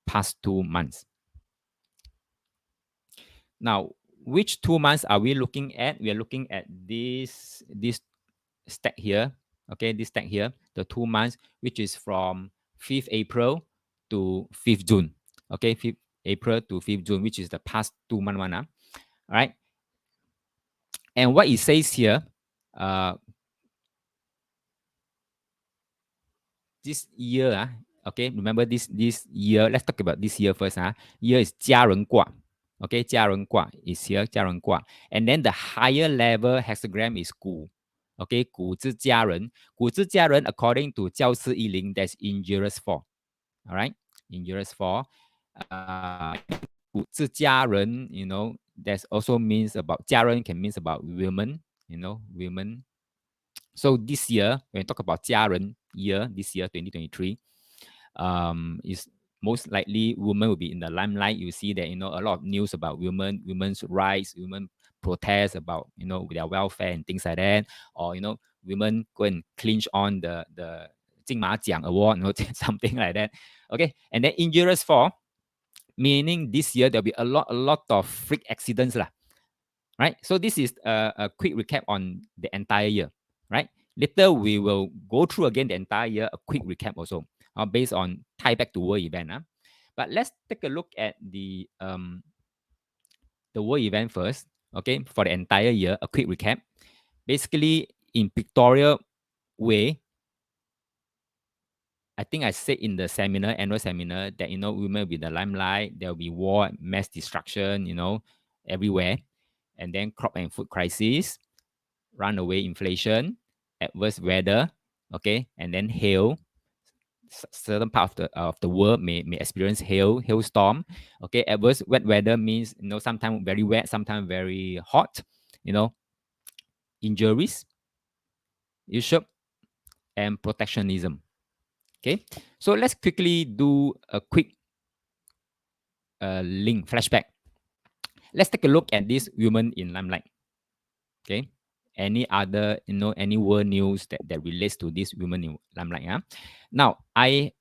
past 2 months. Now, which 2 months are we looking at? We are looking at this stack here. Okay, this stack here, the 2 months, which is from 5th April to 5th June. Okay, 5th April to 5th June, which is the past 2 month one. All right. And what it says here, this year, okay, remember this year. Let's talk about this year first. Year is 家人卦. Okay, 家人卦 is here, 家人卦. And then the higher level hexagram is 古. Okay, 古之家人. 古之家人 according to 教师一零, that's injurious for. All right, injurious for. 古之家人, you know, that also means about 家人 can means about women, you know, women. So this year, when we talk about 家人 year, this year 2023, is most likely women will be in the limelight. You see that, you know, a lot of news about women, women's rights, women protest about, you know, their welfare and things like that, or, you know, women go and clinch on the 金马奖 award, you know, something like that. Okay, and then injurious for, meaning this year there'll be a lot of freak accidents lah. Right, so this is a quick recap on the entire year. Right, later we will go through again the entire year, a quick recap also, based on tie back to world event. But let's take a look at the world event first. Okay, for the entire year, a quick recap. Basically, in pictorial way, I think I said in the seminar, annual seminar, that, you know, women will be the limelight. There will be war, mass destruction, you know, everywhere, and then crop and food crisis, runaway inflation, adverse weather, okay, and then hail. Certain part of the world may experience hailstorm. Okay, adverse wet weather means, you know, sometimes very wet, sometimes very hot. You know, injuries, issue, and protectionism. Okay, so let's quickly do a quick link flashback. Let's take a look at this women in limelight. Okay, any other, you know, any world news that relates to this women in limelight. Now, I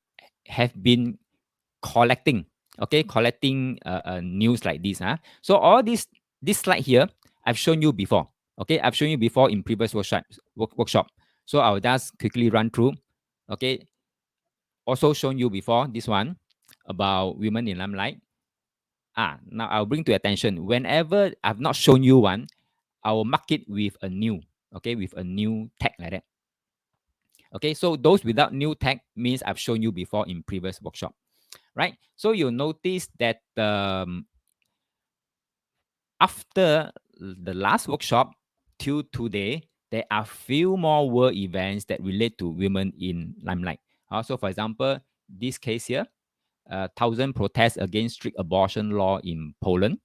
have been collecting, okay, collecting news like this. So all this slide here, I've shown you before. Okay, I've shown you before in previous workshop. So I'll just quickly run through. Okay, also shown you before this one about women in limelight. Now I'll bring to your attention. Whenever I've not shown you one, I will mark it with a new, okay, with a new tag like that. Okay, so those without new tag means I've shown you before in previous workshop, right? So you'll notice that after the last workshop till today, there are few more world events that relate to women in limelight. So for example, this case here, 1,000 protests against strict abortion law in Poland,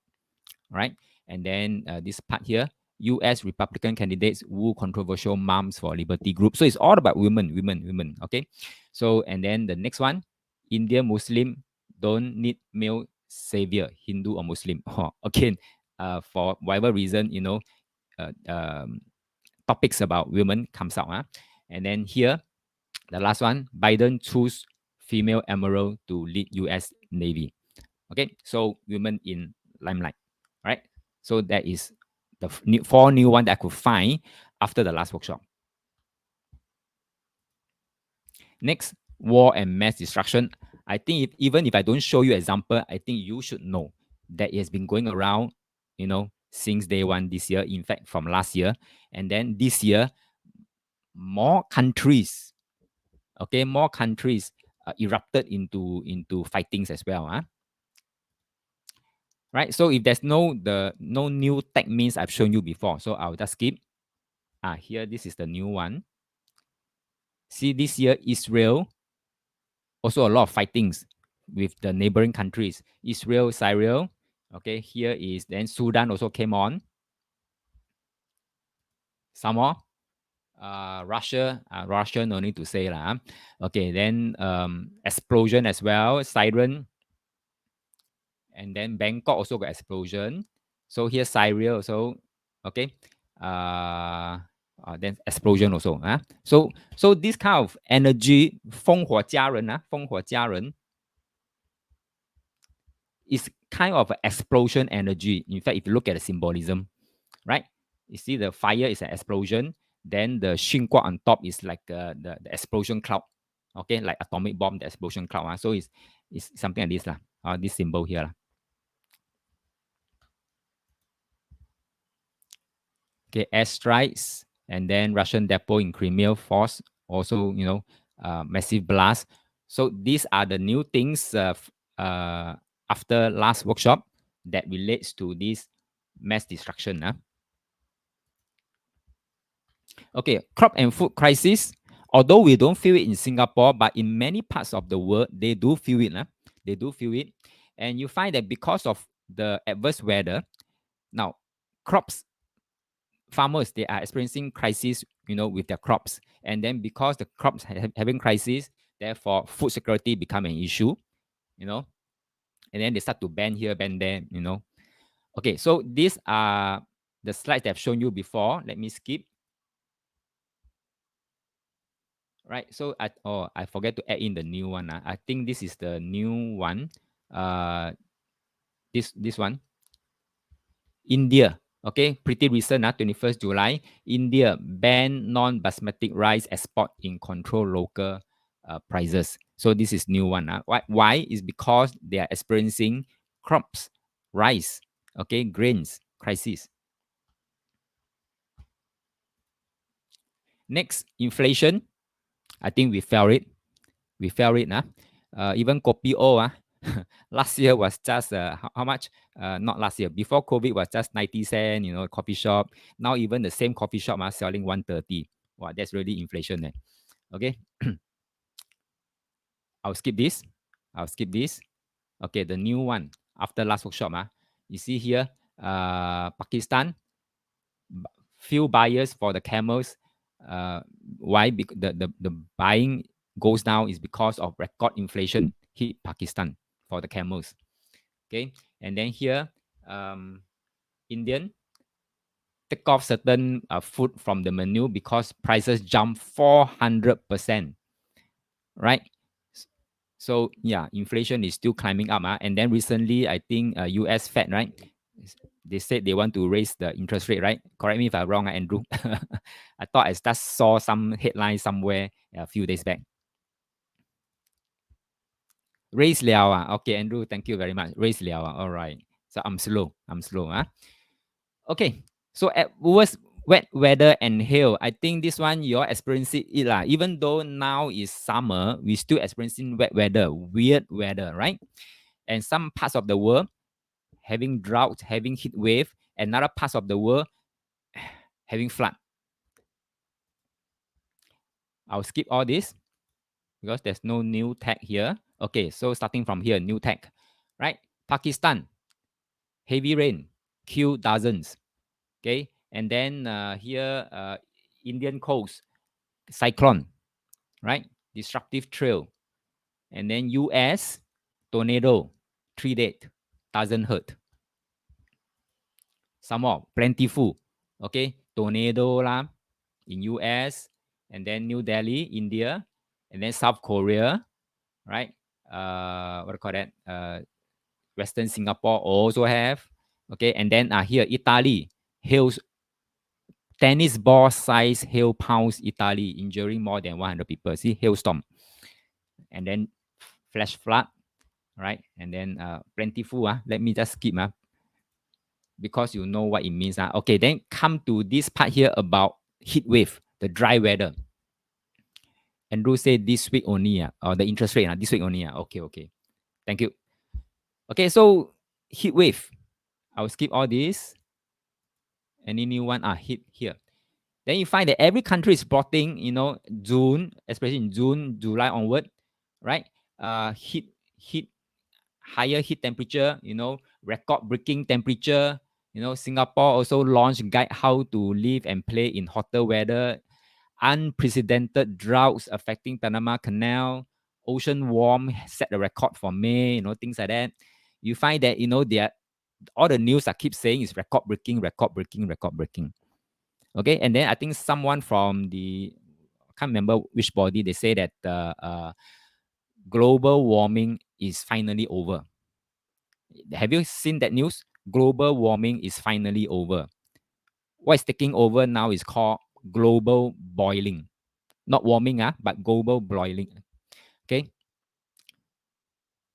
right? And then this part here, U.S. Republican candidates woo controversial Moms for Liberty group. So it's all about women. Okay. So, and then the next one, Indian Muslim don't need male savior, Hindu or Muslim. Again, for whatever reason, you know, topics about women comes out. And then here, the last one, Biden choose female admiral to lead U.S. Navy. Okay, so women in limelight, right? So that is the four new one that I could find after the last workshop. Next, war and mass destruction. I think even if I don't show you example, I think you should know that it has been going around, you know, since day one this year. In fact, from last year, and then this year, more countries, okay, more countries erupted into fightings as well. Right, so if there's no new tag means I've shown you before, so I'll just skip. Here, this is the new one. See, this year, Israel, also a lot of fightings with the neighboring countries. Israel, Syria. Okay, here is then Sudan also came on. Some more. Russia, no need to say lah. Okay, then explosion as well, siren. And then Bangkok also got explosion. So here Syria also, okay. Then explosion also. So this kind of energy, 烽火家人, 烽火家人. it's kind of an explosion energy. In fact, if you look at the symbolism, right? You see the fire is an explosion, then the Xingguo on top is like the explosion cloud. Okay, like atomic bomb, the explosion cloud. So it's something like this lah. This symbol here lah. Okay, airstrikes, and then Russian depot in Crimea force also, massive blast. So these are the new things after last workshop that relates to this mass destruction. Okay, crop and food crisis. Although we don't feel it in Singapore, but in many parts of the world, they do feel it. They do feel it. And you find that because of the adverse weather, now crops, farmers, they are experiencing crisis, with their crops. And then because the crops having crisis, therefore food security become an issue, and then they start to ban here, ban there. Okay, so these are the slides that I've shown you before. Let me skip. Right, so I forget to add in the new one. I think this is the new one. This one, India. Okay, pretty recent. 21st July, India ban non-basmati rice export in control local prices. So this is new one. Why? Is because they are experiencing crops, rice, okay, grains crisis. Next, inflation. I think we felt it. Even kopi O, last year was just how much? Not last year. Before COVID was just 90 cents. Coffee shop. Now even the same coffee shop selling 130. Wow, that's really inflation. Okay, I'll skip this. Okay, the new one after last workshop. You see here, Pakistan, few buyers for the camels. Why? Because the buying goes down is because of record inflation hit Pakistan for the camels. Okay, and then here, Indian take off certain food from the menu because prices jump 400%. Right. So yeah, inflation is still climbing up. And then recently, I think US Fed, right? They said they want to raise the interest rate, right? Correct me if I'm wrong, Andrew. I thought I just saw some headline somewhere a few days back. Raise liao. Okay, Andrew, thank you very much. Raise liao. All right. So I'm slow. Okay. So at worst, wet weather and hail. I think this one you're experiencing it lah. Even though now is summer, we still experiencing wet weather, weird weather, right? And some parts of the world having drought, having heat wave. Another parts of the world having flood. I'll skip all this because there's no new tag here. Okay, so starting from here, new tag, right? Pakistan, heavy rain, kill dozens. Okay, and then here, Indian coast, cyclone, right? Destructive trail. And then US, tornado, 3 dead, doesn't hurt. Some more, plentiful. Okay, tornado lah in US, and then New Delhi, India, and then South Korea, right? What do you call that? Western Singapore also have. Okay, and then here, Italy, hails, tennis ball size hail pounds Italy, injuring more than 100 people. See, hailstorm. And then flash flood, right? And then plentiful. Let me just skip because you know what it means. Okay, then come to this part here about heat wave, the dry weather. Andrew said this week only, or the interest rate this week only. Okay. Thank you. Okay, so heat wave. I'll skip all this. Any new one? Heat here. Then you find that every country is plotting, June, especially in June, July onward, right? Heat, higher heat temperature, record-breaking temperature. Singapore also launched guide how to live and play in hotter weather. Unprecedented droughts affecting Panama Canal. Ocean warm set the record for May, things like that. You find that, all the news I keep saying is record-breaking. Okay, and then I think someone from I can't remember which body, they say that global warming is finally over. Have you seen that news? Global warming is finally over. What is taking over now is called global boiling. Not warming, but global boiling. Okay.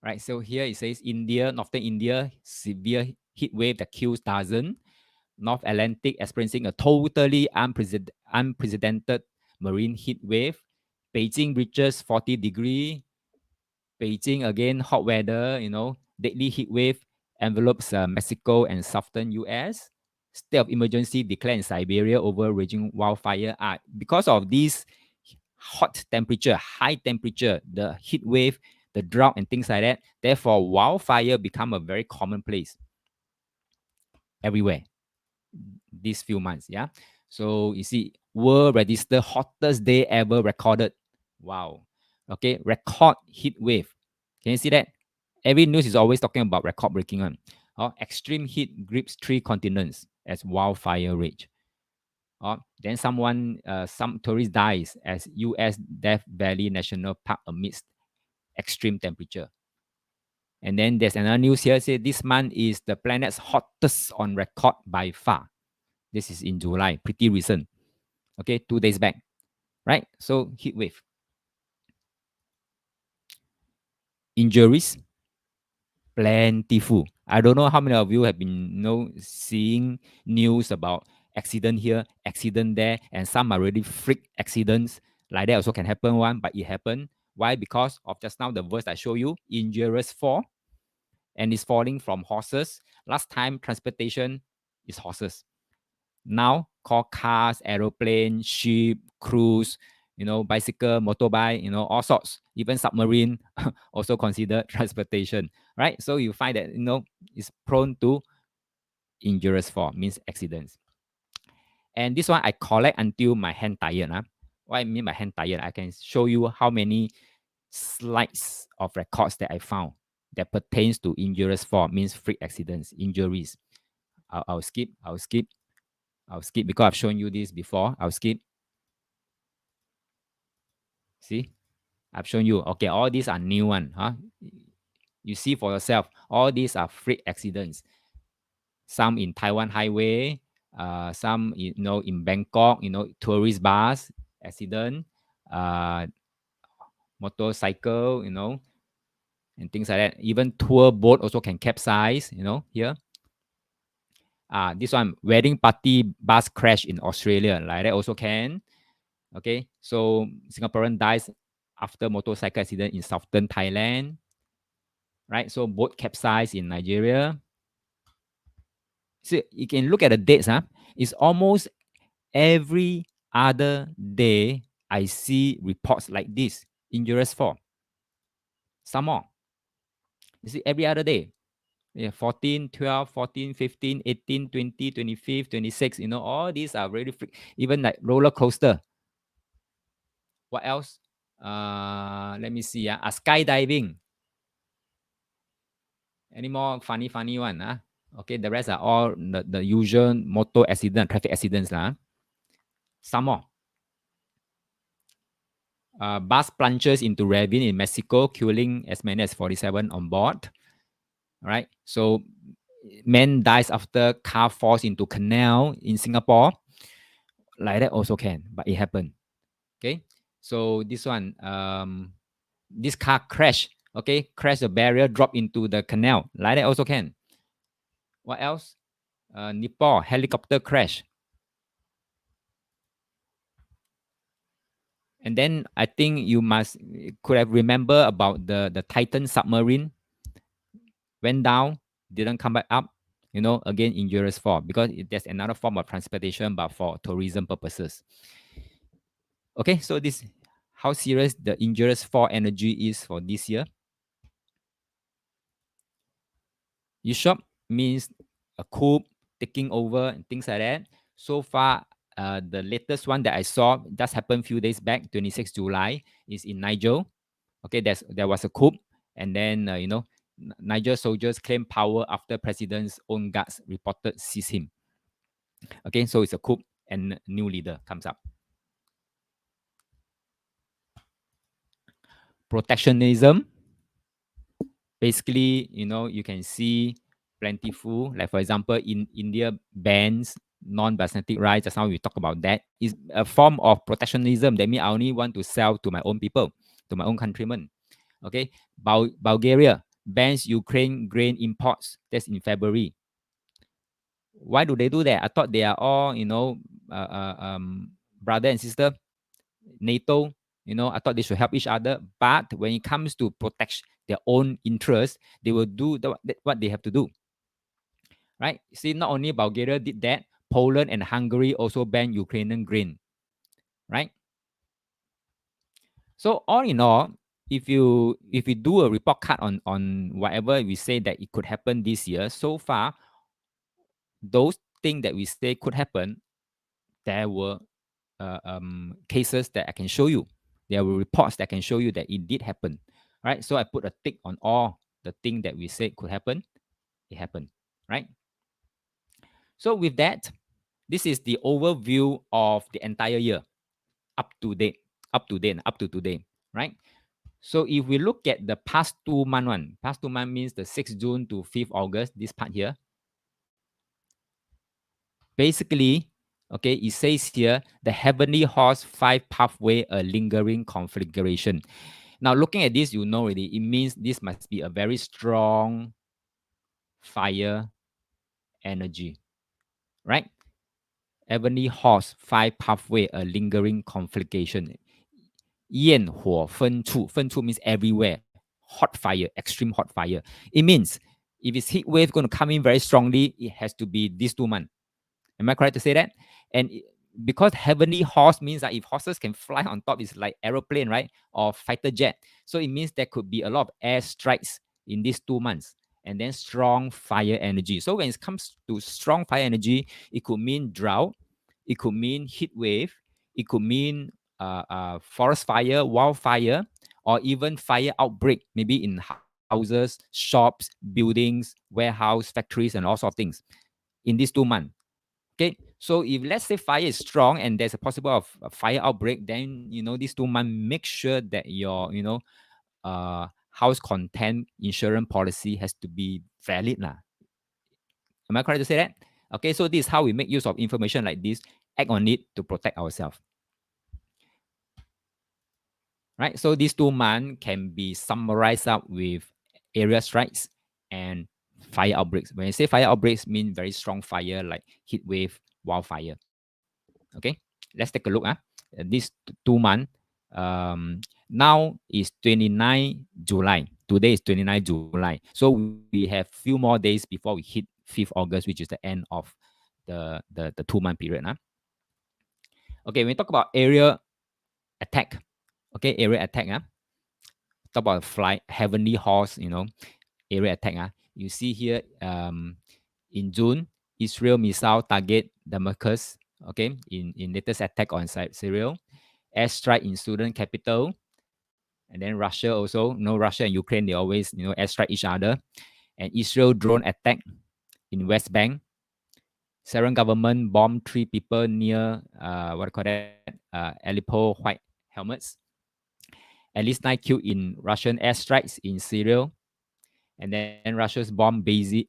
Right. So here it says India, northern India, severe heat wave that kills dozens. North Atlantic experiencing a totally unprecedented marine heat wave. Beijing reaches 40-degree. Beijing again, hot weather, deadly heat wave envelopes Mexico and southern US. State of emergency declared in Siberia over raging wildfire. Because of this hot temperature, high temperature, the heat wave, the drought, and things like that, therefore, wildfire become a very commonplace everywhere these few months. Yeah. So you see, world register hottest day ever recorded. Wow. Okay. Record heat wave. Can you see that? Every news is always talking about record breaking one. Extreme heat grips 3 continents as wildfire rage. Then some tourist dies as U.S. Death Valley National Park amidst extreme temperature. And then there's another news here say this month is the planet's hottest on record by far. This is in July, pretty recent. Okay, 2 days back, right? So heat wave, injuries, plentiful. I don't know how many of you have been seeing news about accident here, accident there, and some are really freak accidents. Like that also can happen one, but it happened. Why? Because of just now the verse I show you, injurious fall, and it's falling from horses. Last time transportation is horses. Now called cars, aeroplane, ship, cruise, bicycle, motorbike, all sorts, even submarine also considered transportation, right? So you find that, it's prone to injurious fall, means accidents. And this one I collect until my hand tired. What I mean by hand tired, I can show you how many slides of records that I found that pertains to injurious fall, means freak accidents, injuries. I'll skip because I've shown you this before. I'll skip. See, I've shown you. Okay, all these are new one. You see for yourself. All these are freak accidents. Some in Taiwan highway, some in Bangkok, tourist bus accident, motorcycle, and things like that. Even tour boat also can capsize. Here. This one wedding party bus crash in Australia. Like that also can. Okay, so Singaporean dies after motorcycle accident in southern Thailand, right? So boat capsized in Nigeria. So you can look at the dates. It's almost every other day I see reports like this, injurious fall. Some more. You see, every other day. Yeah, 14, 12, 14, 15, 18, 20, 25, 26. All these are really even like roller coaster. What else? Let me see. Skydiving. Any more funny one? Okay, the rest are all the usual motor accident, traffic accidents. Some more. Bus plunges into ravine in Mexico, killing as many as 47 on board. All right. So man dies after car falls into canal in Singapore. Like that also can, but it happened. Okay. So this one, this car crash. Okay, crash the barrier, drop into the canal. Like that also can. What else? Nepal helicopter crash. And then I think you could have remember about the Titan submarine went down, didn't come back up. Again injurious fall because there's another form of transportation, but for tourism purposes. Okay, so this how serious the injurious fall energy is for this year. USHOP means a coup taking over and things like that. So far, the latest one that I saw just happened a few days back, 26 July, is in Niger. Okay, there was a coup, and then Niger soldiers claim power after president's own guards reported seize him. Okay, so it's a coup and new leader comes up. Protectionism. basically, you can see plentiful. Like for example, in India bans non-basmati rice. Just now we talk about that. Is a form of protectionism. That means I only want to sell to my own people, to my own countrymen. Okay, Bulgaria bans Ukraine grain imports. That's in February. Why do they do that? I thought they are all, brother and sister, NATO. I thought they should help each other. But when it comes to protect their own interests, they will do what they have to do. Right? See, not only Bulgaria did that, Poland and Hungary also banned Ukrainian grain. Right? So all in all, if you do a report card on whatever we say that it could happen this year, so far those things that we say could happen, there were cases that I can show you. There were reports that can show you that it did happen. Right? So I put a tick on all the thing that we said could happen. It happened. Right? So with that, this is the overview of the entire year, up to date, up to today. Right? So if we look at the past 2 month one, past 2 month means the 6th June to 5th August, this part here. Basically, okay, it says here the heavenly horse 5 pathway, a lingering configuration. Now, looking at this, you know already, it means this must be a very strong fire energy, right? Heavenly horse 5 pathway, a lingering configuration. 焰火分处 means everywhere. Hot fire, extreme hot fire. It means if it's heat wave going to come in very strongly, it has to be these 2 months. Am I correct to say that? And because heavenly horse means that if horses can fly on top, it's like aeroplane, right? Or fighter jet. So it means there could be a lot of air strikes in these 2 months. And then strong fire energy. So when it comes to strong fire energy, it could mean drought, it could mean heat wave, it could mean forest fire, wildfire, or even fire outbreak, maybe in houses, shops, buildings, warehouse, factories, and all sorts of things in these 2 months. Okay, so if let's say fire is strong and there's a possible of a fire outbreak, then these 2 months, make sure that your house content insurance policy has to be valid lah. Am I correct to say that? Okay, so this is how we make use of information like this, act on it to protect ourselves. Right, so these 2 months can be summarized up with area strikes and fire outbreaks. When I say fire outbreaks, mean very strong fire like heat wave, wildfire. Okay, let's take a look. This 2 months. Now is 29 July. Today is 29 July. So we have few more days before we hit 5th August, which is the end of the 2 month period. Okay, when we talk about area attack, okay, area attack. Talk about flight, heavenly horse, area attack. You see here in June, Israel missile target Damascus, okay, in latest attack on Syria, airstrike in Sudan capital, and then Russia also. Russia and Ukraine, they always airstrike each other, and Israel drone attack in West Bank. Syrian government bombed 3 people near what do you call that? Aleppo white helmets. At least 9 killed in Russian airstrikes in Syria, and then Russia's bomb busy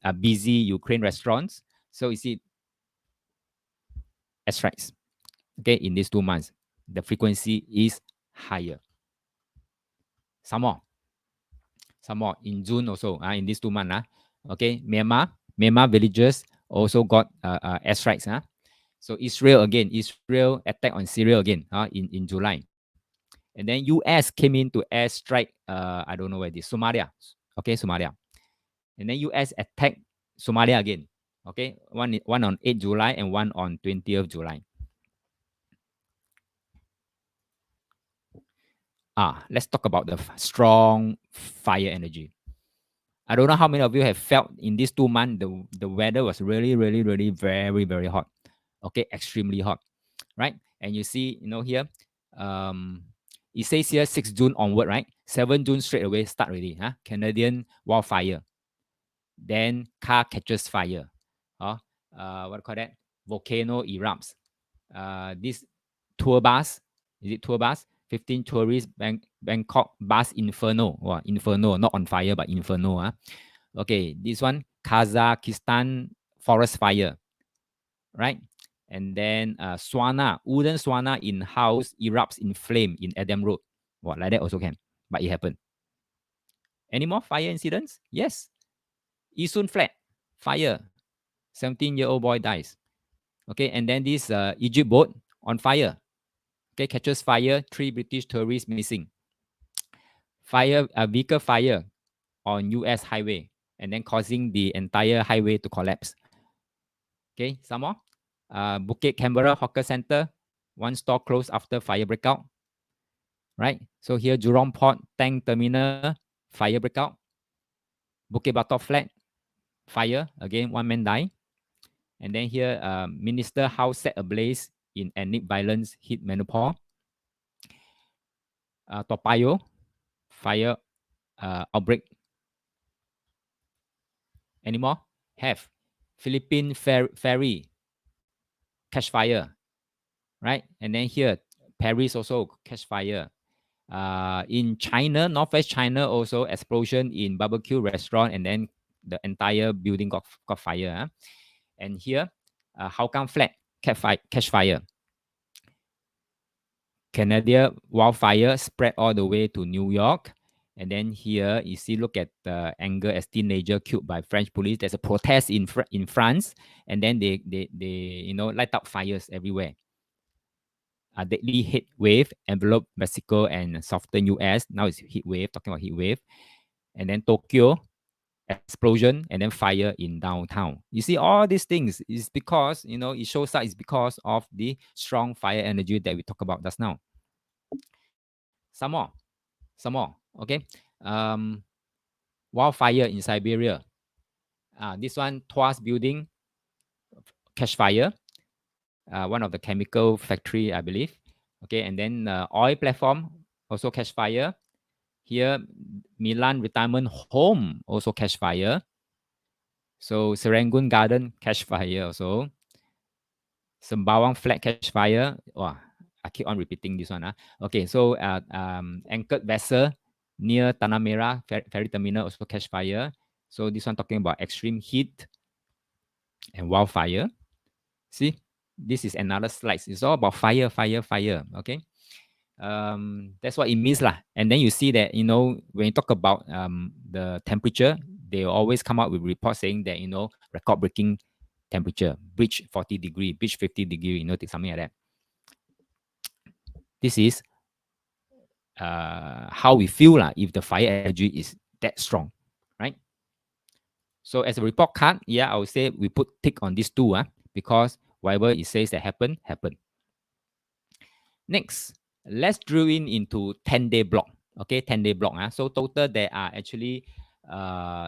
Ukraine restaurants. So you see airstrikes. Okay, in these 2 months, the frequency is higher. Some more in June also. In these 2 months. Okay, Myanmar villagers also got airstrikes. So Israel attack on Syria again in July. And then US came in to airstrike, I don't know where this, Somalia. Okay, Somalia. And then US attacked Somalia again. Okay, one on 8th July and one on 20th July. Let's talk about the strong fire energy. I don't know how many of you have felt in these 2 months, the weather was really, really, really very, very hot. Okay, extremely hot, right? And you see, here, it says here 6 June onward, right? 7 June straight away start already. Canadian wildfire. Then car catches fire. What do you call that? Volcano erupts. This tour bus, is it tour bus? 15 tourists, Bangkok bus inferno. Wow, inferno, not on fire, but inferno. Okay, this one, Kazakhstan forest fire, right? And then sauna, wooden sauna in house erupts in flame in Adam Road. What, like that also can, but it happened. Any more fire incidents? Yes. Yishun flat, fire. 17-year-old boy dies. Okay, and then this Egypt boat on fire. Okay, catches fire, 3 British tourists missing. Fire, a vehicle fire on US highway, and then causing the entire highway to collapse. Okay, some more. Bukit Canberra Hawker Center, 1 store closed after fire breakout. Right, so here Jurong Port Tank Terminal, fire breakout. Bukit Batok flat, fire, again 1 man died. And then here, minister house set ablaze in ethnic violence hit menopause. Toa Payoh, fire outbreak. Any more? Have. Philippine ferry catch fire, right? And then here, Paris also catch fire. In China, Northwest China also explosion in barbecue restaurant, and then the entire building got fire. And here, Hougang flat catch fire. Canadian wildfire spread all the way to New York. And then here you see, look at the anger as teenager killed by French police. There's a protest in France, and then they light up fires everywhere. A deadly heat wave enveloped Mexico and southern US. Now it's heat wave, talking about heat wave. And then Tokyo, explosion, and then fire in downtown. You see, all these things is because, it shows that it's because of the strong fire energy that we talked about just now. Some more. Okay. Wildfire in Siberia. This one, Tuas building catch fire. One of the chemical factory, I believe. Okay, and then oil platform also catch fire. Here, Milan retirement home also catch fire. So Serangoon Garden catch fire also. Sembawang flat catch fire. Wow, I keep on repeating this one. Okay, so anchored vessel near Tanah Merah ferry terminal also catch fire. So this one talking about extreme heat and wildfire. See, this is another slide. It's all about fire. Okay, that's what it means lah. And then you see that when you talk about the temperature, they always come out with reports saying that record breaking temperature, breach 40 degree, breach 50 degree, something like that. This is how we feel if the fire energy is that strong, right? So as a report card, I would say we put tick on these two, because whatever it says that happen. Next, let's drill into 10-day block. Okay, 10-day block. So total there are actually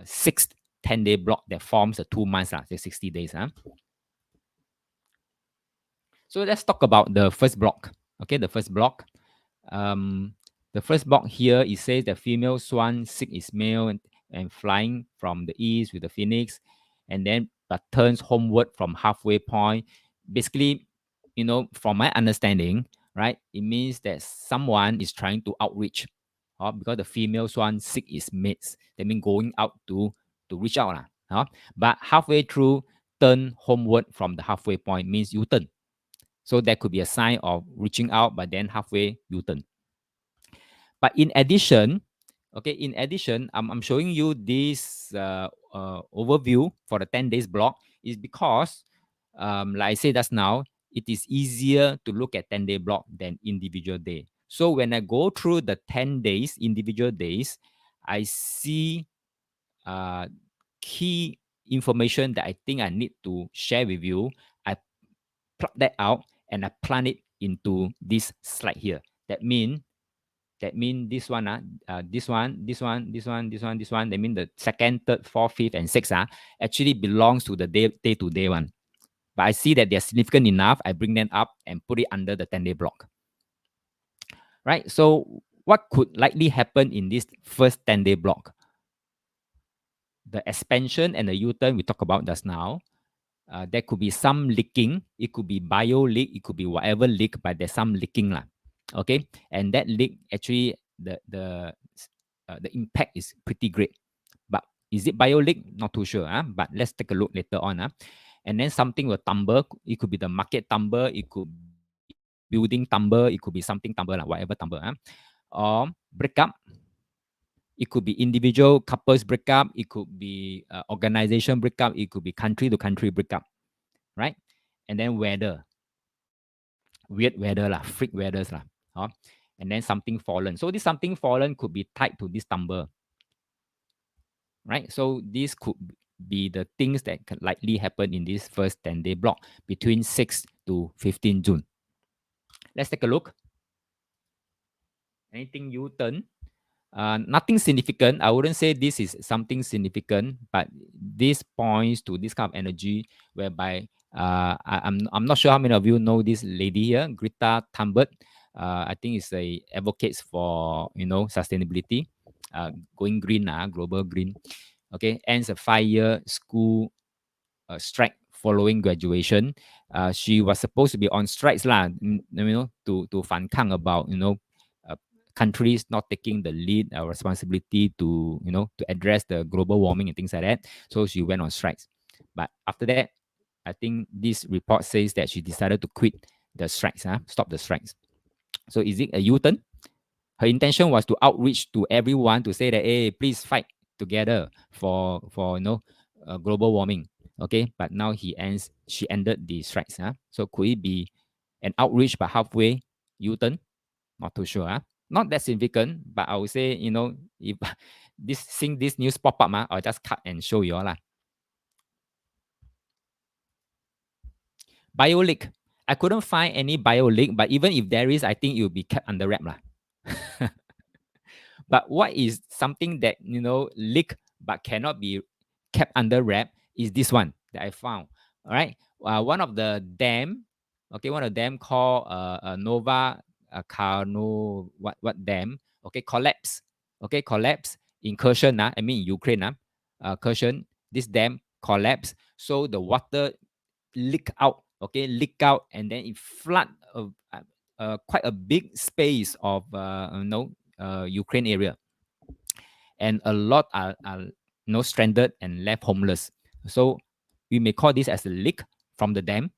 6 10-day block that forms a 2 months, 60 days. So let's talk about the first block. Okay, the first block. The first block here, it says the female swan seek its male and flying from the east with the phoenix, and then but turns homeward from halfway point. Basically, from my understanding, right, it means that someone is trying to outreach, because the female swan seek its mates. That means going out to reach out. But halfway through, turn homeward from the halfway point means U-turn. So that could be a sign of reaching out, but then halfway U-turn. But in addition, I'm showing you this overview for the 10 days block is because, like I said just now, it is easier to look at 10-day block than individual day. So when I go through the 10 days, individual days, I see key information that I think I need to share with you. I plug that out and I plant it into this slide here. That means this one, this one. That means the second, third, fourth, fifth, and sixth actually belongs to the day-to-day one. But I see that they're significant enough. I bring them up and put it under the 10-day block. Right. So what could likely happen in this first 10-day block? The expansion and the U-turn we talked about just now. There could be some leaking. It could be bio leak. It could be whatever leak, but there's some leaking. Okay, and that leak actually the impact is pretty great. But is it bio leak? Not too sure. But let's take a look later on. And then something will tumble. It could be the market tumble. It could be building tumble. It could be something tumble, whatever tumble. Or break up. It could be individual couples break up. It could be organization break up. It could be country to country break up, right? And then weather, weird weather lah, freak weathers lah. And then something fallen. So this something fallen could be tied to this tumble, right? So this could be the things that can likely happen in this first 10-day block between 6 to 15 June. Let's take a look. Anything U-turn? Nothing significant. I wouldn't say this is something significant, but this points to this kind of energy whereby I'm not sure how many of you know this lady here, Greta Thunberg. I think it's a advocates for sustainability, going green, global green. Okay, ends a 5-year school strike following graduation. She was supposed to be on strikes lah, to 反抗 about uh, countries not taking the lead responsibility to address the global warming and things like that. So she went on strikes. But after that, I think this report says that she decided to quit the strikes, stop the strikes. So is it a U-turn? Her intention was to outreach to everyone to say that, hey, please fight together for global warming. Okay, but now she ended the strikes. So could it be an outreach but halfway U-turn? Not too sure. Not that significant, but I would say, if this news pop up, I'll just cut and show you all. Bio leak. I couldn't find any bio leak, but even if there is, I think it will be kept under wrap. But what is something that leak but cannot be kept under wrap is this one that I found. All right, one of the dam, one of them called Nova Karno what dam? Okay, collapse. Okay, collapse in Kherson. I mean in Ukraine. Kherson, this dam collapsed, so the water leak out. Okay, leak out, and then it flood quite a big space of Ukraine area, and a lot are stranded and left homeless. So we may call this as a leak from the dam.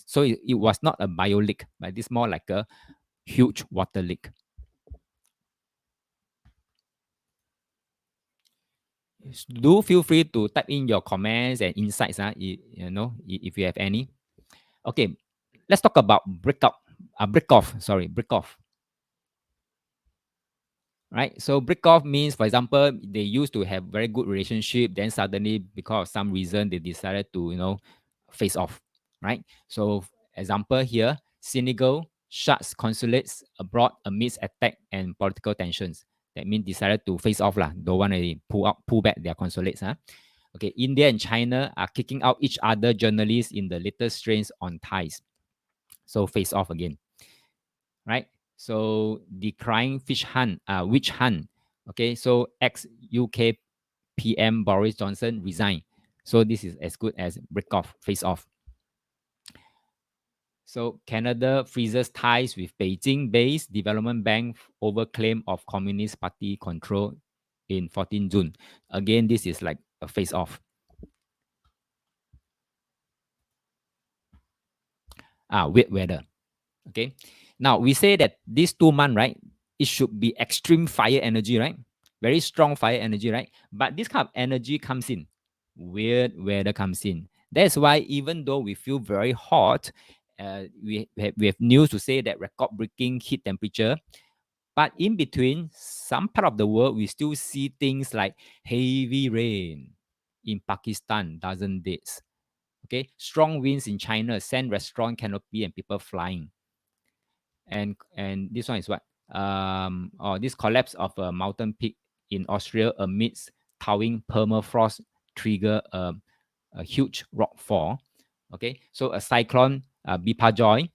So it was not a bio leak, but it's more like a huge water leak. Do feel free to type in your comments and insights, if you have any. Okay, let's talk about break off. Right, so break off means, for example, they used to have very good relationship, then suddenly because of some reason they decided to face off, right? So example here, Senegal shuts consulates abroad amidst attack and political tensions. That means decided to face off lah, don't want to pull back their consulates. Okay, India and China are kicking out each other journalists in the latest strains on ties, so face off again, right? So decrying witch hunt. Okay, so ex-UK PM Boris Johnson resigned. So this is as good as break off, face off. So Canada freezes ties with Beijing-based development bank over claim of Communist Party control in 14 June. Again, this is like a face off. Weird weather. Okay. Now we say that these 2 months, right? It should be extreme fire energy, right? Very strong fire energy, right? But this kind of energy comes in. Weird weather comes in. That's why even though we feel very hot, we have news to say that record-breaking heat temperature. But in between, some part of the world, we still see things like heavy rain in Pakistan, dozen days. Okay, strong winds in China send restaurant canopy and people flying. And this one is what? This collapse of a mountain peak in Austria amidst towering permafrost trigger a huge rock fall. Okay, so a cyclone, Bipajoy,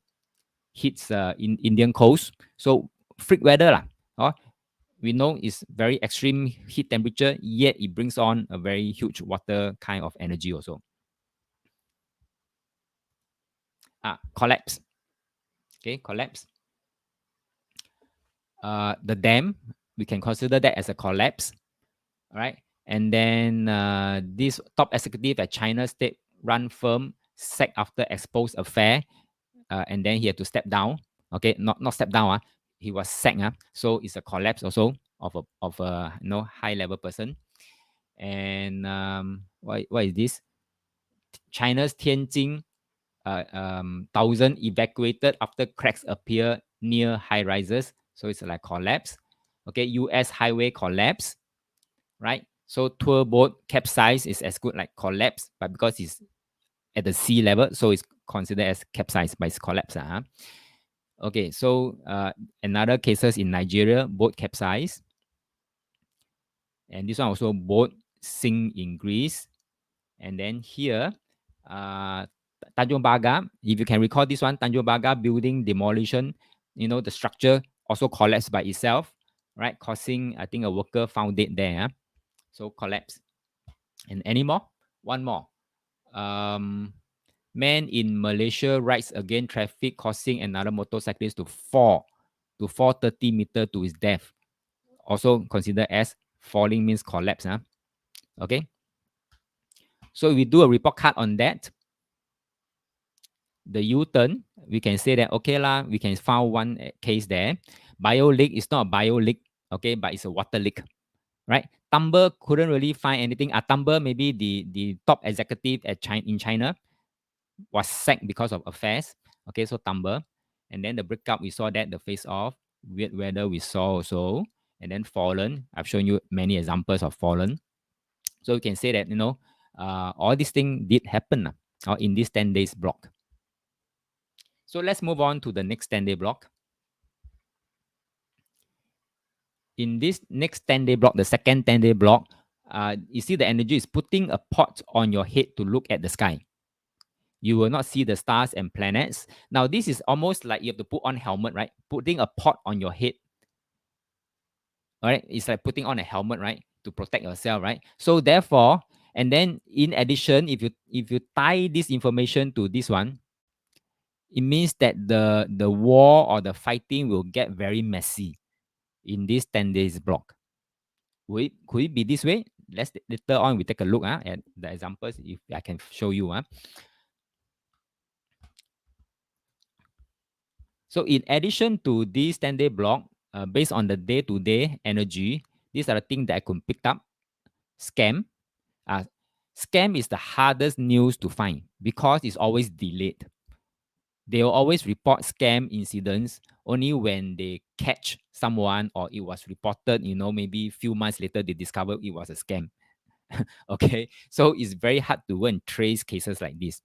hits in Indian coast. So freak weather lah. We know it's very extreme heat temperature, yet it brings on a very huge water kind of energy also. Collapse. Okay, collapse. the dam, we can consider that as a collapse, right? And then this top executive at China state-run firm sacked after exposed affair, and then he had to step down. Okay, not step down. He was sacked. So it's a collapse also of a high-level person. And what is this? China's Tianjin 1,000 evacuated after cracks appear near high rises. So it's like collapse. Okay, US highway collapse, right? So tour boat capsize is as good like collapse, but because it's at the sea level, so it's considered as capsize, but it's collapse. Okay, so another cases in Nigeria, boat capsize. And this one also boat sink in Greece. And then here, Tanjung Baga, if you can recall this one, Tanjung Baga building demolition, the structure also collapsed by itself, right? Causing, I think, a worker found dead there. So collapse. And any more? One more. Man in Malaysia rides against traffic, causing another motorcyclist to fall 30 meters to his death. Also considered as falling means collapse. Okay. So we do a report card on that. The U-turn, we can say that, okay lah, we can find one case there. Bio leak is not a bio leak, okay, but it's a water leak, right? Tumber couldn't really find anything. Tumber, maybe the top executive in China was sacked because of affairs. Okay, so Tumber. And then the breakup, we saw that, the face off. Weird weather, we saw also. And then fallen, I've shown you many examples of fallen. So we can say that, all these things did happen in this 10 days block. So let's move on to the next 10-day block. In this next 10-day block, the second 10-day block, you see the energy is putting a pot on your head to look at the sky. You will not see the stars and planets. Now, this is almost like you have to put on helmet, right? Putting a pot on your head. All right, it's like putting on a helmet, right? To protect yourself, right? So therefore, and then in addition, if you tie this information to this one, it means that the war or the fighting will get very messy in this 10 days block. Could it be this way? Let's later on we take a look at the examples if I can show you. So in addition to this 10-day block, based on the day-to-day energy, these are the things that I could pick up. Scam. Scam is the hardest news to find because it's always delayed. They will always report scam incidents only when they catch someone or it was reported, maybe a few months later they discover it was a scam. Okay, so it's very hard to go and trace cases like this.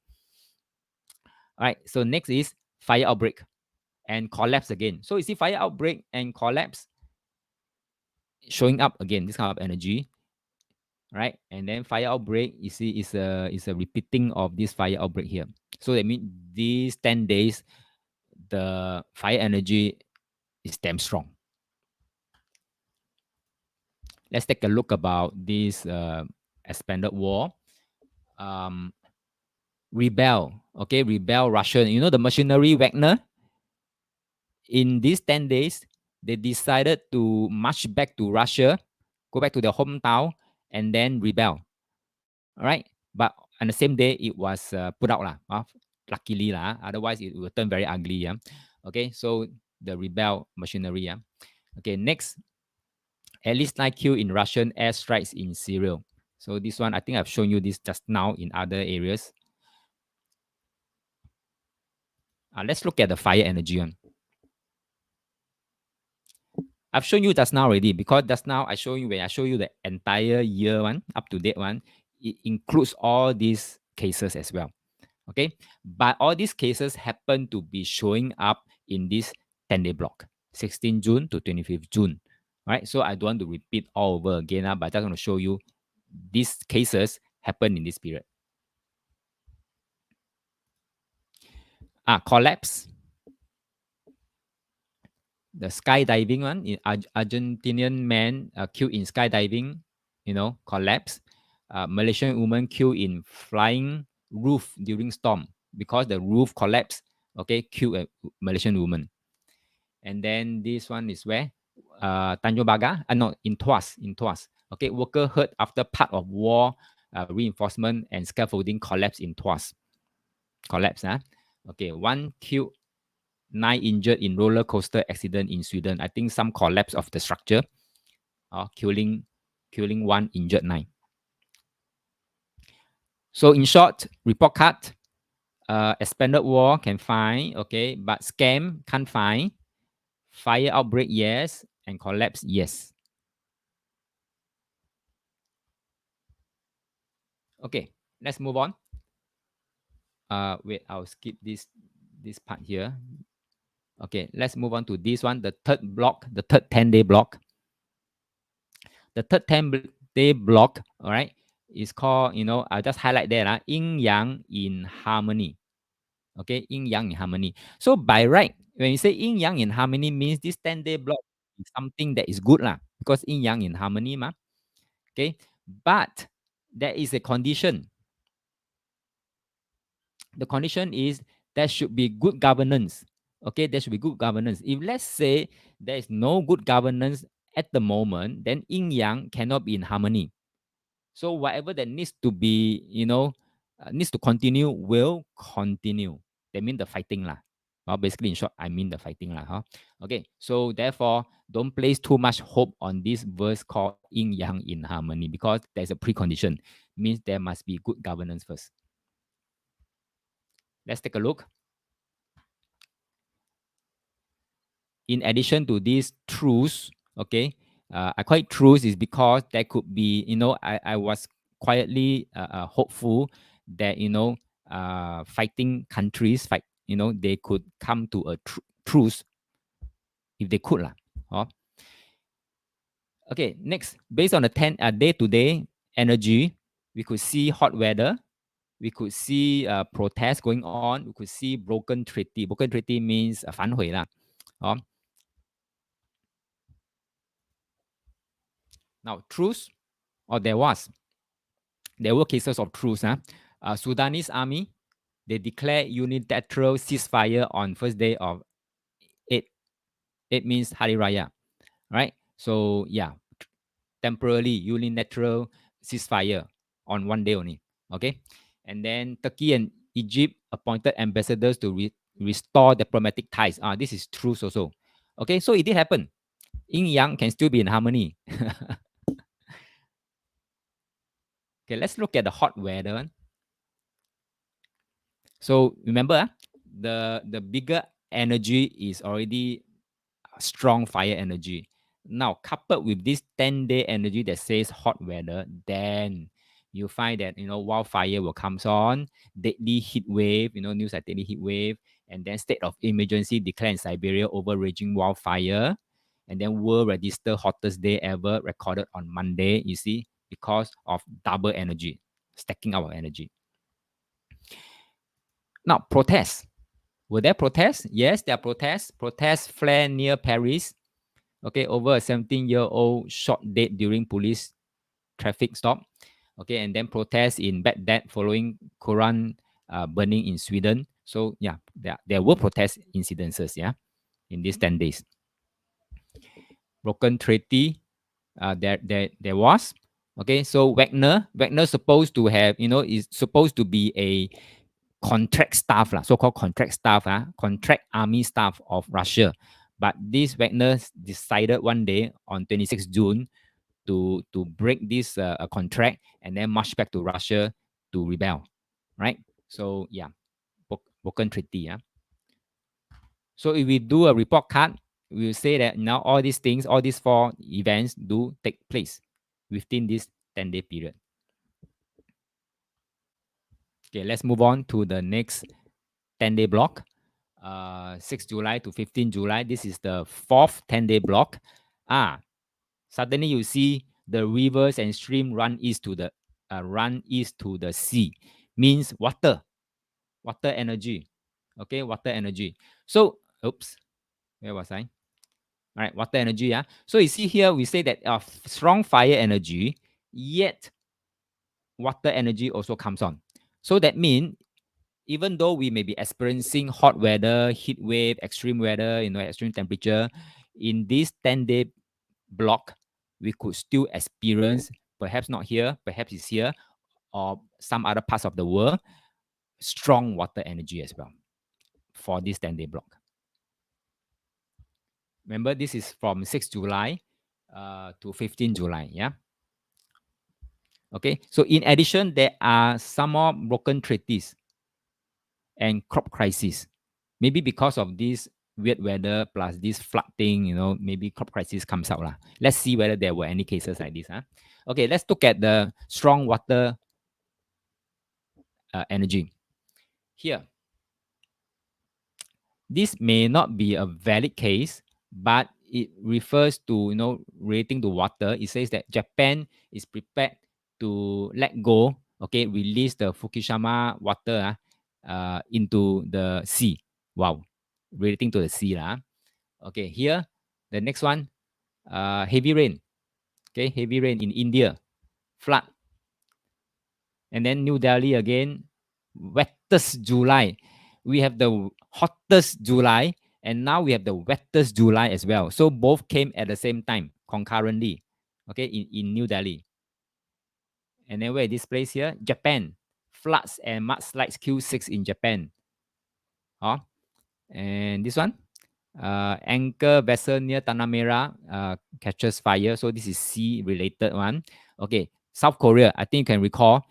All right, so next is fire outbreak and collapse again. So you see fire outbreak and collapse showing up again, this kind of energy, right? And then fire outbreak, you see, is a repeating of this fire outbreak here. So that means these 10 days, the fire energy is damn strong. Let's take a look about this expanded war. Rebel, okay, rebel Russia. The machinery Wagner, in these 10 days, they decided to march back to Russia, go back to their hometown, and then rebel. All right. But on the same day, it was put out. Luckily. Otherwise, it will turn very ugly. Okay. So the rebel machinery. Okay. Next, at least 9 killed in Russian airstrikes in Syria. So this one, I think I've shown you this just now in other areas. Let's look at the fire energy one. I've shown you just now already because just now I show you when I show you the entire year one, up to date one, it includes all these cases as well. Okay, but all these cases happen to be showing up in this 10-day block, 16 June to 25th June. All right, so I don't want to repeat all over again, but I just want to show you these cases happen in this period. Collapse. The skydiving one, Argentinian man killed in skydiving, collapse. Malaysian woman killed in flying roof during storm because the roof collapsed. Okay, killed a Malaysian woman. And then this one is where Tanjung Pagar, no, in Tuas, Okay, worker hurt after part of wall reinforcement and scaffolding collapse in Tuas. Collapse, huh? Okay, 1 killed, 9 injured in roller coaster accident in Sweden. I think some collapse of the structure, killing 1, injured 9. So in short, report card, expanded wall can find, okay, but scam can't find. Fire outbreak, yes, and collapse, yes. Okay, let's move on. Wait, I'll skip this part here. Okay, let's move on to this one, the third block, the third 10-day block. The third 10-day block, all right, is called, I'll just highlight there, yin yang in harmony. Okay, yin yang in harmony. So by right, when you say yin yang in harmony, means this 10-day block is something that is good lah, because yin yang in harmony ma. Okay, but there is a condition. The condition is there should be good governance. Okay, there should be good governance. If let's say there is no good governance at the moment, then yin yang cannot be in harmony. So whatever that needs to be, needs to continue will continue. That means the fighting lah. Well, basically, in short, I mean the fighting lah. Huh? Okay, so therefore, don't place too much hope on this verse called yin yang in harmony, because there's a precondition. Means there must be good governance first. Let's take a look. In addition to these truths, okay, I call it truths is because there could be, I was quietly hopeful that, fighting countries, they could come to a truce if they could lah. Okay, next, based on the day-to-day energy, we could see hot weather, we could see protests going on, we could see broken treaty. Broken treaty means 反悔啦. Now, truce, or there were cases of truce. Sudanese army, they declared unilateral ceasefire on first day of 8. 8 means Hari Raya, right? So yeah, temporarily unilateral ceasefire on one day only. Okay, and then Turkey and Egypt appointed ambassadors to restore diplomatic ties. This is truce also. Okay, so it did happen. Yin yang can still be in harmony. Okay, let's look at the hot weather. So remember, the bigger energy is already strong fire energy. Now, coupled with this 10-day energy that says hot weather, then you find that, wildfire will come on, deadly heat wave, news like deadly heat wave, and then state of emergency declared in Siberia over raging wildfire, and then world register hottest day ever recorded on Monday, you see, because of double energy, stacking up of energy. Now, protests. Were there protests? Yes, there are protests. Protests flare near Paris. Okay, over a 17-year-old shot dead during police traffic stop. Okay, and then protests in Baghdad following Quran burning in Sweden. So yeah, there were protest incidences, yeah, in these 10 days. Broken treaty, there was. Okay, so Wagner supposed to have, is supposed to be a contract staff, so-called contract staff, contract army staff of Russia. But this Wagner decided one day on 26 June to break this contract and then march back to Russia to rebel, right? So yeah, broken treaty. Yeah. So if we do a report card, we will say that now all these things, all these 4 events do take place within this 10-day period. Okay, let's move on to the next 10-day block. 6 July to 15 July. This is the 4th 10-day block. Suddenly you see the rivers and stream run east to the sea. Means water energy. Okay, water energy. So, oops, where was I? All right, water energy. Yeah. So you see here, we say that strong fire energy, yet water energy also comes on. So that means even though we may be experiencing hot weather, heat wave, extreme weather, extreme temperature, in this 10-day block, we could still experience, perhaps not here, perhaps it's here, or some other parts of the world, strong water energy as well for this 10-day block. Remember, this is from 6 July to 15 July. Yeah. Okay. So in addition, there are some more broken treaties and crop crisis. Maybe because of this weird weather plus this flood thing, maybe crop crisis comes out lah. Let's see whether there were any cases like this. Huh? Okay, let's look at the strong water energy. Here, this may not be a valid case, but it refers to, relating to water. It says that Japan is prepared to let go, okay, release the Fukushima water into the sea. Wow, relating to the sea lah. Okay, here, the next one, heavy rain. Okay, heavy rain in India, flood. And then New Delhi again, wettest July. We have the hottest July, and now we have the wettest July as well. So both came at the same time, concurrently, okay, in New Delhi. And then where is this place here? Japan. Floods and mudslides Q6 in Japan. Oh, and this one, anchor vessel near Tanah Merah catches fire. So this is sea related one. Okay, South Korea, I think you can recall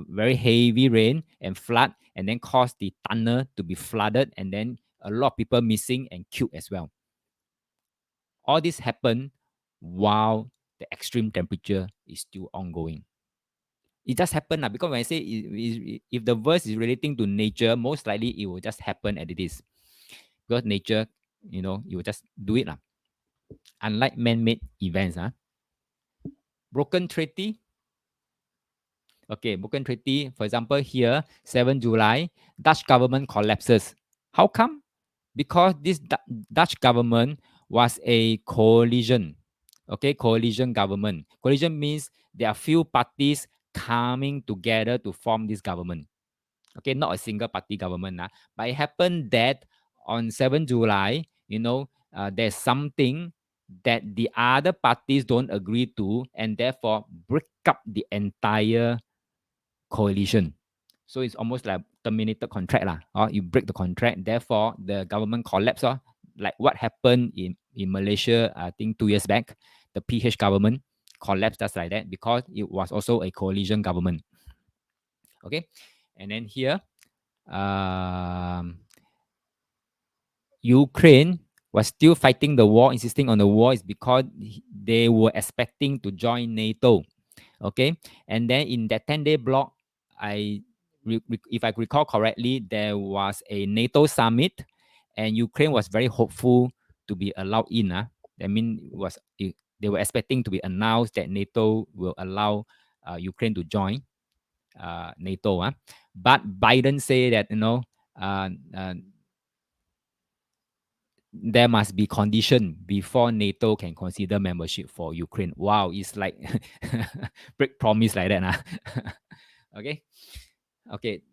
very heavy rain and flood, and then caused the tunnel to be flooded, and then a lot of people missing and killed as well. All this happened while the extreme temperature is still ongoing. It just happened because when I say if the verse is relating to nature, most likely it will just happen as it is. Because nature, it will just do it. Unlike man-made events. Broken treaty. Okay, broken treaty. For example, here, 7 July, Dutch government collapses. How come? Because this Dutch government was a coalition. Okay, coalition government. Coalition means there are few parties coming together to form this government. Okay, not a single party government. But it happened that on 7 July, there's something that the other parties don't agree to, and therefore break up the entire coalition. So it's almost like terminated contract lah. Or you break the contract, therefore the government collapse. Like what happened in Malaysia, I think 2 years back, the PH government collapsed just like that because it was also a coalition government. Okay, and then here, Ukraine was still fighting the war, insisting on the war, is because they were expecting to join NATO. Okay, and then in that 10-day block, if I recall correctly, there was a NATO summit, and Ukraine was very hopeful to be allowed in. That means they were expecting to be announced that NATO will allow Ukraine to join NATO. But Biden said that there must be condition before NATO can consider membership for Ukraine. Wow, it's like break promise like that. Okay.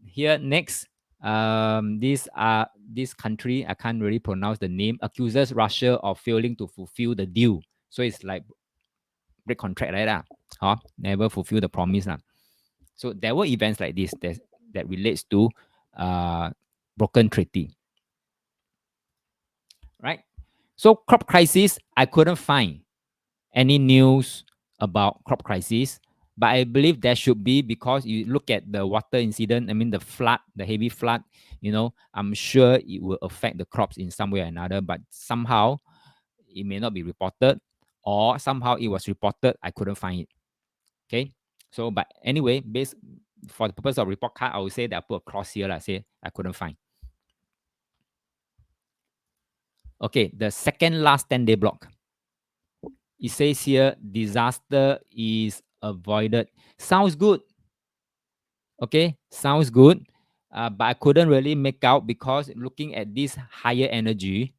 Here next, this country, I can't really pronounce the name, accuses Russia of failing to fulfill the deal. So it's like break contract like that. Never fulfill the promise. So there were events like this that relates to broken treaty. Right? So crop crisis, I couldn't find any news about crop crisis, but I believe there should be, because you look at the water incident, I mean the flood, the heavy flood, I'm sure it will affect the crops in some way or another, but somehow it may not be reported, or somehow it was reported, I couldn't find it. Okay. So, but anyway, for the purpose of report card, I would say that I put a cross here, say I couldn't find. Okay, the second last 10-day block. It says here, disaster is avoided. Sounds good. Okay, sounds good. But I couldn't really make out, because looking at this higher energy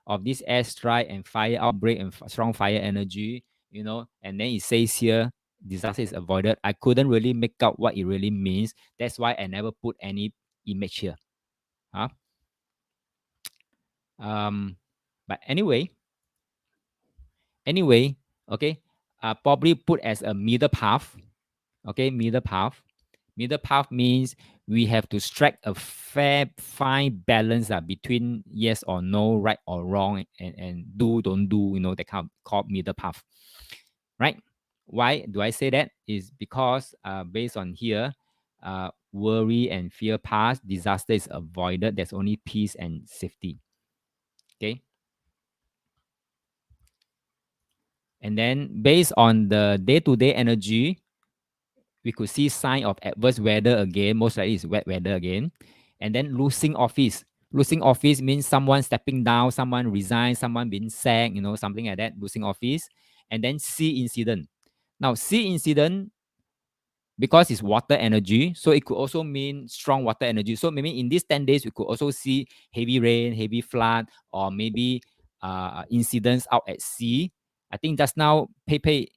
of this airstrike and fire outbreak and strong fire energy, and then it says here, disaster is avoided. I couldn't really make out what it really means. That's why I never put any image here. But anyway, Okay, probably put as a middle path. Okay, middle path. Middle path means we have to strike a fair, fine balance between yes or no, right or wrong, and do, don't do, that kind of called middle path, right? Why do I say that? Is because based on here, worry and fear pass, disaster is avoided. There's only peace and safety. Okay. And then based on the day-to-day energy, we could see sign of adverse weather again. Most likely is wet weather again. And then losing office. Losing office means someone stepping down, someone resign, someone being sacked, something like that, losing office. And then sea incident. Now, sea incident, because it's water energy, so it could also mean strong water energy. So maybe in these 10 days, we could also see heavy rain, heavy flood, or maybe incidents out at sea. I think just now, Pepe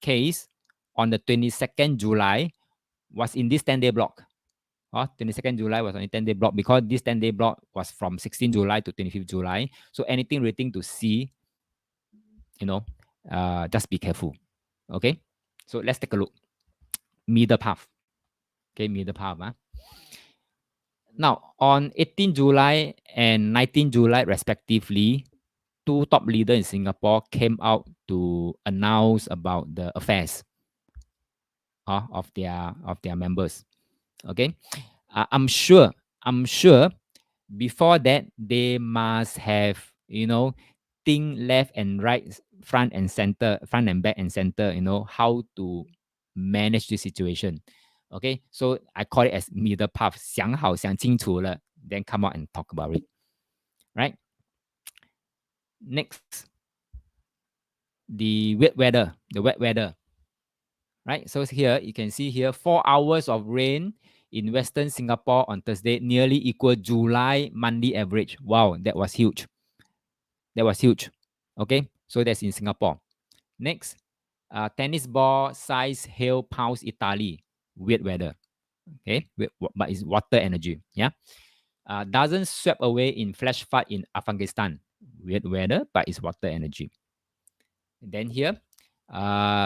case on the 22nd July was in this 10-day block. 22nd July was on a 10-day block because this 10-day block was from 16th July to 25th July. So anything relating to sea, just be careful. Okay, so let's take a look. Middle path. Okay, middle path. Now, on 18 July and 19 July, respectively, two top leaders in Singapore came out to announce about the affairs of their members. Okay, I'm sure before that they must have think left and right, front and center, front and back and center, how to manage the situation. Okay, so I call it as middle path. 想好想清楚了 then come out and talk about it. Right? Next, the wet weather. The wet weather. Right? So here you can see here 4 hours of rain in Western Singapore on Thursday, nearly equal July monthly average. Wow, that was huge. That was huge. Okay, so that's in Singapore. Next, tennis ball size hail pounds Italy. Weird weather. Okay, but it's water energy. Yeah. Doesn't sweep away in flash flood in Afghanistan. Weird weather, but it's water energy. And then here,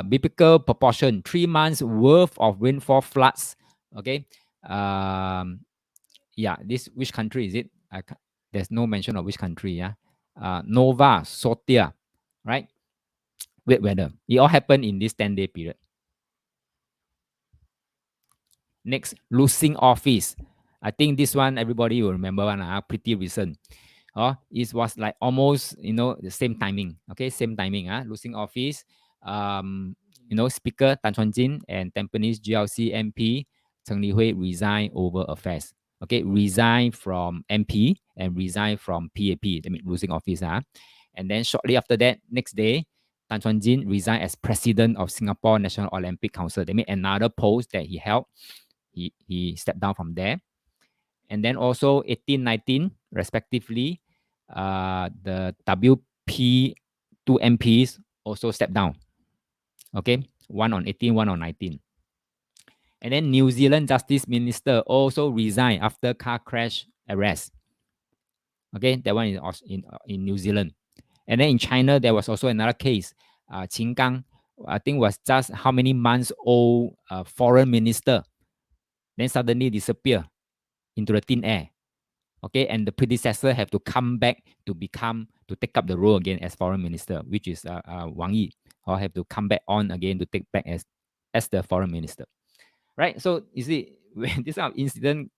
biblical proportion, 3 months worth of rainfall floods. Okay. Yeah, this which country is it? There's no mention of which country. Yeah. Nova Scotia, right? Weird weather. It all happened in this 10-day period. Next, losing office. I think this one everybody will remember one. Pretty recent. It was like almost the same timing. Okay, same timing. Losing office. Speaker Tan Chuan Jin and Tampines GLC MP Cheng Li Hui resign over affairs. Okay, resign from MP and resign from PAP. That means losing office. And then shortly after that, next day, Tan Chuan Jin resigned as president of Singapore National Olympic Council. They made another post that he held. He stepped down from there. And then also 18, 19, respectively, the WP 2 MPs also stepped down. Okay, one on 18, one on 19. And then New Zealand Justice Minister also resigned after car crash arrest. Okay, that one is in New Zealand. And then in China, there was also another case. Qin Gang, I think was just how many months old foreign minister, then suddenly disappear into the thin air. Okay, and the predecessor have to come back to take up the role again as foreign minister, which is Wang Yi, or have to come back on again to take back as the foreign minister. Right? So you see, when this kind of incident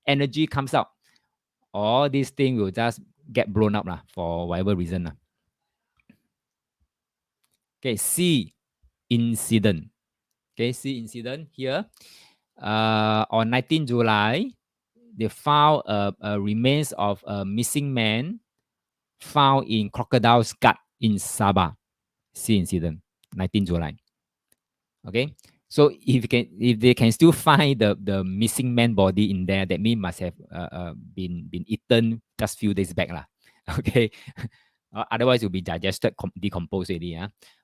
energy comes out, all these things will just get blown up for whatever reason. Okay, C incident. Okay, C incident here. On 19 July, they found a remains of a missing man found in crocodile's gut in Sabah. C incident, 19 July. Okay, so if they can still find the missing man body in there, that means must have been eaten just few days back lah. Okay, otherwise it will be digested, decomposed already.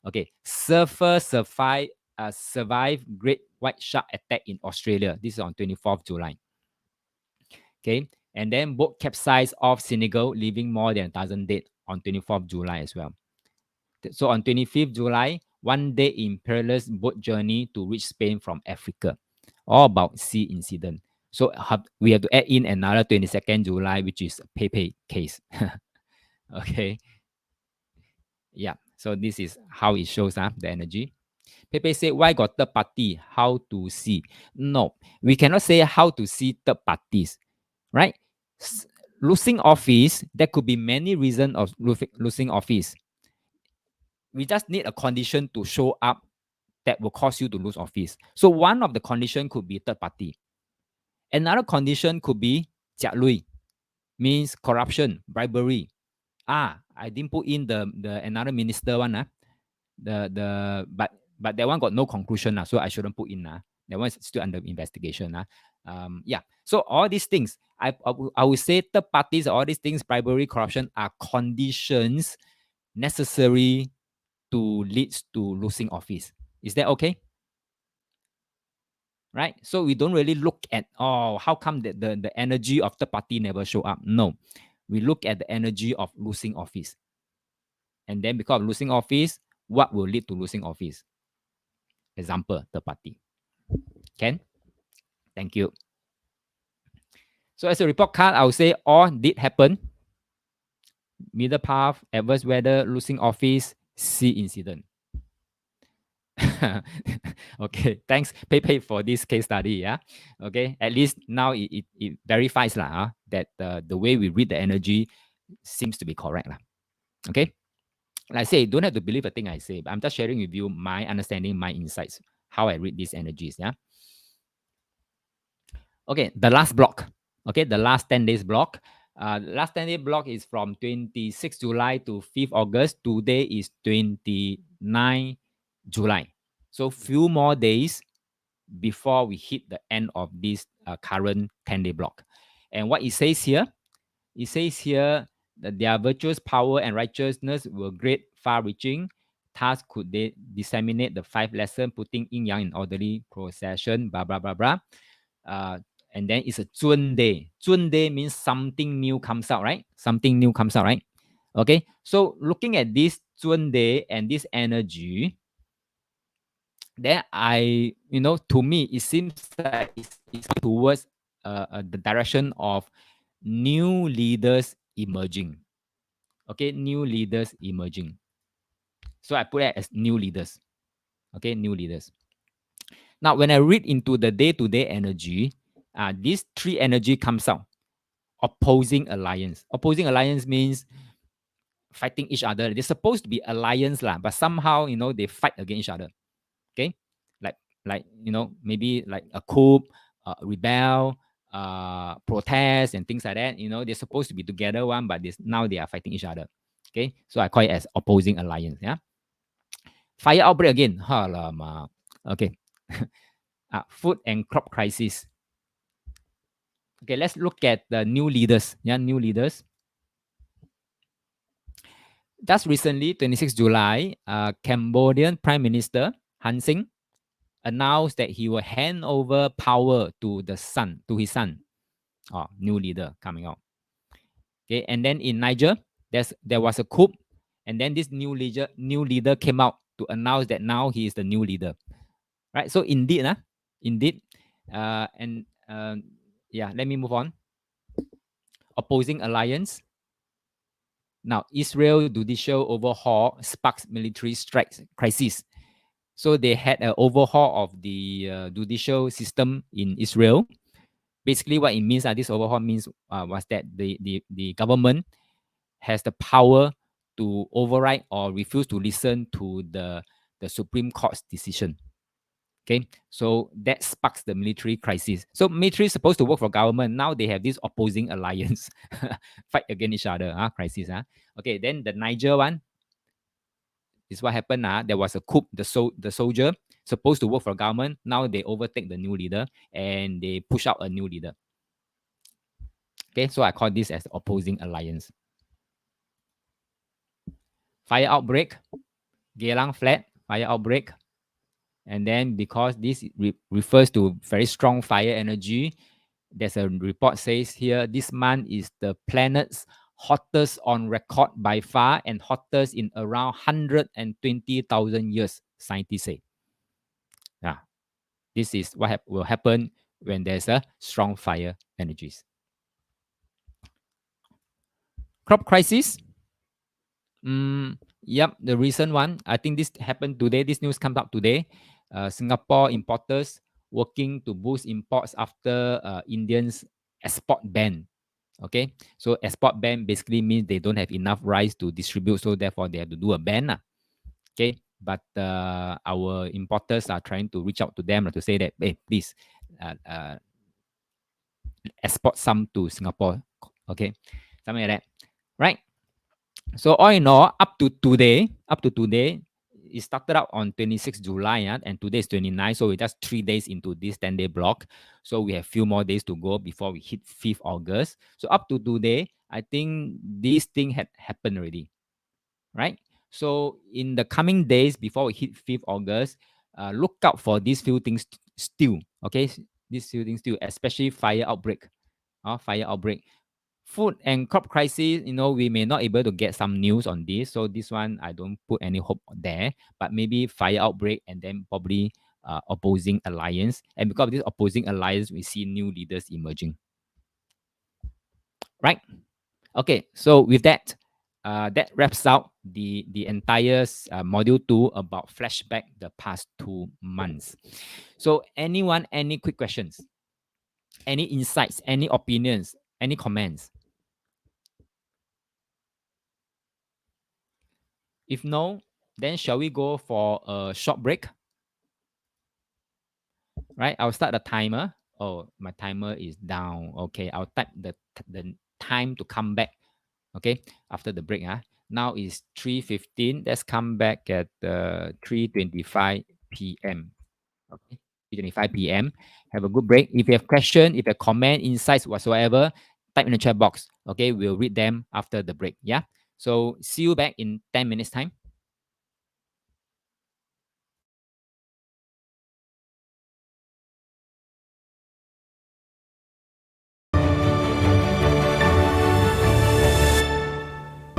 Okay, surfer survive great white shark attack in Australia. This is on 24th July. Okay, and then boat capsized off Senegal, leaving more than 1,000 dead on 24th July as well. So on 25th July, one day in perilous boat journey to reach Spain from Africa. All about sea incident. So we have to add in another 22nd July, which is Pepe case. Okay. Yeah. So this is how it shows up the energy. Pepe said, why got third party? How to see? No, we cannot say how to see third parties, right? Losing office, there could be many reasons of losing office. We just need a condition to show up that will cause you to lose office. So one of the condition could be third party. Another condition could be jia lui, means corruption, bribery. I didn't put in the another minister one. But that one got no conclusion. So I shouldn't put in. That one is still under investigation. Yeah. So all these things, I would say third parties, all these things, bribery, corruption are conditions necessary to lead to losing office. Is that okay? Right? So we don't really look at, how come the energy of the party never show up? No. We look at the energy of losing office. And then because of losing office, what will lead to losing office? Example, the party. Ken? Thank you. So as a report card, I would say all did happen. Middle path, adverse weather, losing office, sea incident. Okay, thanks Pepe for this case study. Yeah, okay, at least now it verifies that the way we read the energy seems to be correct. Okay, like I say, don't have to believe a thing I say, but I'm just sharing with you my understanding, my insights, how I read these energies. Yeah. Okay, the last block. Okay, the last 10 days block. Last 10 day block is from 26 July to 5th August. Today is 29 July. So few more days before we hit the end of this current 10-day block. And what it says here that their virtuous power and righteousness were great, far-reaching. Thus could they disseminate the 5 lessons, putting yin yang in orderly procession, blah, blah, blah, blah. And then it's a Zun day. Zun day means something new comes out, right? Something new comes out, right? Okay. So looking at this Zun day and this energy, then to me, it seems that it's towards the direction of new leaders emerging. Okay, new leaders emerging. So I put it as new leaders. Okay, new leaders. Now, when I read into the day-to-day energy, these 3 energy comes out. Opposing alliance. Opposing alliance means fighting each other. They're supposed to be alliance, but somehow, they fight against each other. Okay? Like maybe like a coup, rebel, protest and things like that. They're supposed to be together one, but now they are fighting each other. Okay? So I call it as opposing alliance. Yeah. Fire outbreak again. Okay. Food and crop crisis. Okay, let's look at the new leaders. Yeah, new leaders. Just recently, 26 July, Cambodian Prime Minister Han Sing announced that he will hand over power to his son. New leader coming out. Okay, and then in Niger, there was a coup, and then this new leader came out to announce that now he is the new leader. Right. So indeed, let me move on. Opposing alliance. Now, Israel judicial overhaul sparks military strikes crisis. So they had an overhaul of the judicial system in Israel. Basically, what it means, this overhaul means was that the government has the power to override or refuse to listen to the Supreme Court's decision. Okay, so that sparks the military crisis. So military is supposed to work for government. Now they have this opposing alliance, fight against each other, crisis. Okay, then the Niger one is what happened. There was a coup. The soldier supposed to work for government. Now they overtake the new leader and they push out a new leader. Okay, so I call this as opposing alliance. Fire outbreak, Geylang flat, fire outbreak. And then because this refers to very strong fire energy, there's a report says here, this month is the planet's hottest on record by far and hottest in around 120,000 years. scientists say. Yeah, this is what will happen when there's a strong fire energies. Crop crisis. Yep, the recent one. I think this happened today. This news comes up today. Singapore importers working to boost imports after Indians export ban. Okay, so export ban basically means they don't have enough rice to distribute, so therefore they have to do a ban. Okay, but our importers are trying to reach out to them to say that, hey, please export some to Singapore. Okay, something like that, right? So all in all, up to today, it started out on 26 July, and today is 29. So we're just 3 days into this 10-day block. So we have few more days to go before we hit 5th August. So up to today, I think this thing had happened already, right? So in the coming days before we hit 5th August, look out for these few things still, okay? These few things still, especially fire outbreak. Fire outbreak. Food and crop crisis, we may not able to get some news on this. So this one, I don't put any hope there. But maybe fire outbreak and then probably opposing alliance. And because of this opposing alliance, we see new leaders emerging. Right? Okay. So with that, that wraps out the entire module 2 about flashback the past 2 months. So anyone, any quick questions? Any insights? Any opinions? Any comments? If no, then shall we go for a short break? Right, I'll start the timer. Oh, my timer is down. Okay, I'll type the time to come back. Okay, after the break. Now is 3:15. Let's come back at 3:25 p.m. Okay, 3:25 p.m. Have a good break. If you have question, if you have comment, insights whatsoever, type in the chat box. Okay, we'll read them after the break. Yeah. So see you back in 10 minutes time.